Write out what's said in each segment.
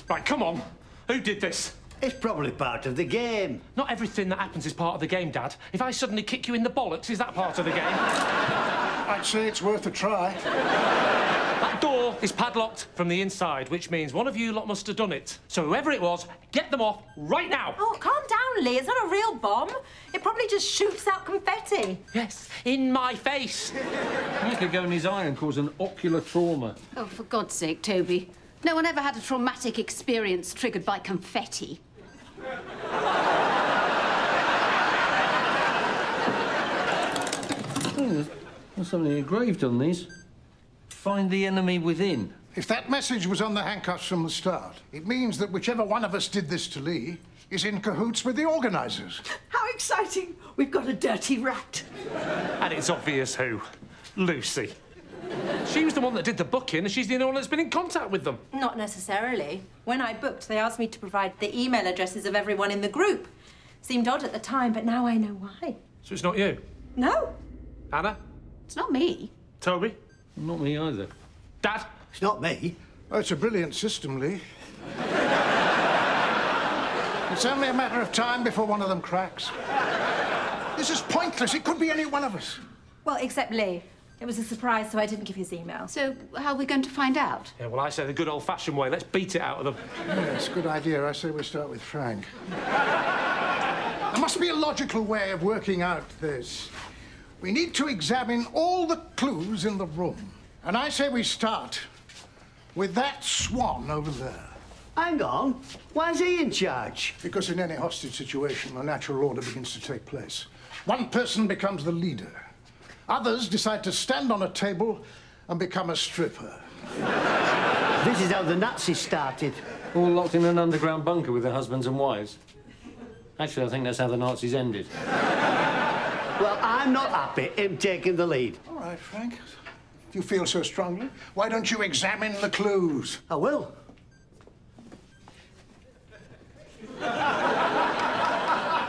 Right, come on. Who did this? It's probably part of the game. Not everything that happens is part of the game, Dad. If I suddenly kick you in the bollocks, is that part of the game? I'd say it's worth a try. That door is padlocked from the inside, which means one of you lot must have done it. So whoever it was, get them off right now. Oh, calm down, Lee. It's not a real bomb. It probably just shoots out confetti. Yes, in my face. He could go in his eye and cause an ocular trauma. Oh, for God's sake, Toby. No one ever had a traumatic experience triggered by confetti. There's something engraved on these. Find the enemy within. If that message was on the handcuffs from the start, it means that whichever one of us did this to Lee is in cahoots with the organisers. How exciting! We've got a dirty rat. And it's obvious who. Lucy. She was the one that did the booking, and she's the only one that's been in contact with them. Not necessarily. When I booked, they asked me to provide the email addresses of everyone in the group. Seemed odd at the time, but now I know why. So it's not you? No. Anna? It's not me. Toby? Not me either. Dad? It's not me. Oh, it's a brilliant system, Lee. It's only a matter of time before one of them cracks. This is pointless. It could be any one of us. Well, except Lee. It was a surprise, so I didn't give his email. So, how are we going to find out? Yeah, well, I say the good old-fashioned way. Let's beat it out of them. Yes, good idea. I say we start with Frank. There must be a logical way of working out this. We need to examine all the clues in the room. And I say we start with that swan over there. Hang on. Why is he in charge? Because in any hostage situation, a natural order begins to take place. One person becomes the leader. Others decide to stand on a table and become a stripper. This is how the Nazis started. All locked in an underground bunker with their husbands and wives. Actually, I think that's how the Nazis ended. Well, I'm not happy him taking the lead. All right, Frank. If you feel so strongly, why don't you examine the clues? I will.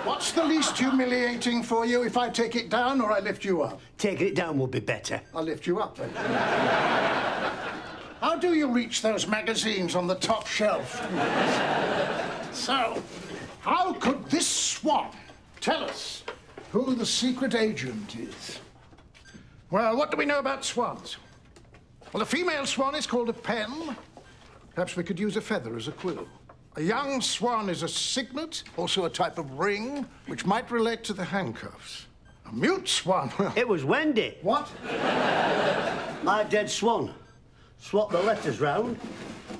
What's the least humiliating for you, if I take it down or I lift you up? Taking it down would be better. I'll lift you up, then. How do you reach those magazines on the top shelf? So, how could this swan tell us who the secret agent is? Well, what do we know about swans? Well, a female swan is called a pen. Perhaps we could use a feather as a quill. A young swan is a signet, also a type of ring, which might relate to the handcuffs. A mute swan, well... It was Wendy. What? My dead swan. Swap the letters round,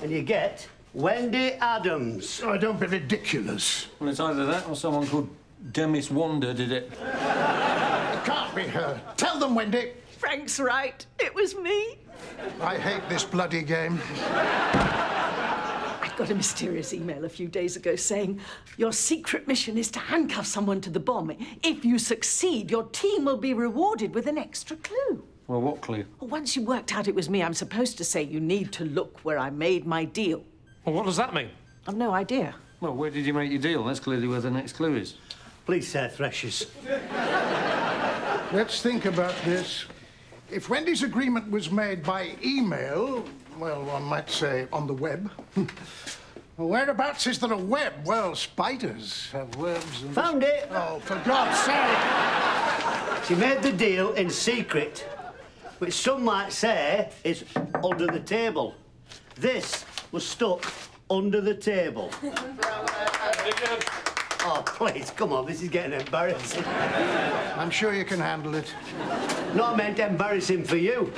and you get Wendy Adams. Oh, don't be ridiculous. Well, it's either that or someone called Demis Wanda did it. It can't be her. Tell them, Wendy. Frank's right. It was me. I hate this bloody game. I got a mysterious email a few days ago saying your secret mission is to handcuff someone to the bomb. If you succeed, your team will be rewarded with an extra clue. Well, what clue? Well, once you worked out it was me, I'm supposed to say you need to look where I made my deal. Well, what does that mean? I've no idea. Well, where did you make your deal? That's clearly where the next clue is. Please, Sir Threshers. Let's think about this. If Wendy's agreement was made by email, well, one might say on the web. Well, whereabouts is there a web? Well, spiders have webs and... Found it. Oh, for God's sake! She made the deal in secret, which some might say is under the table. This was stuck under the table. Oh, please, come on, this is getting embarrassing. I'm sure you can handle it. Not meant embarrassing for you.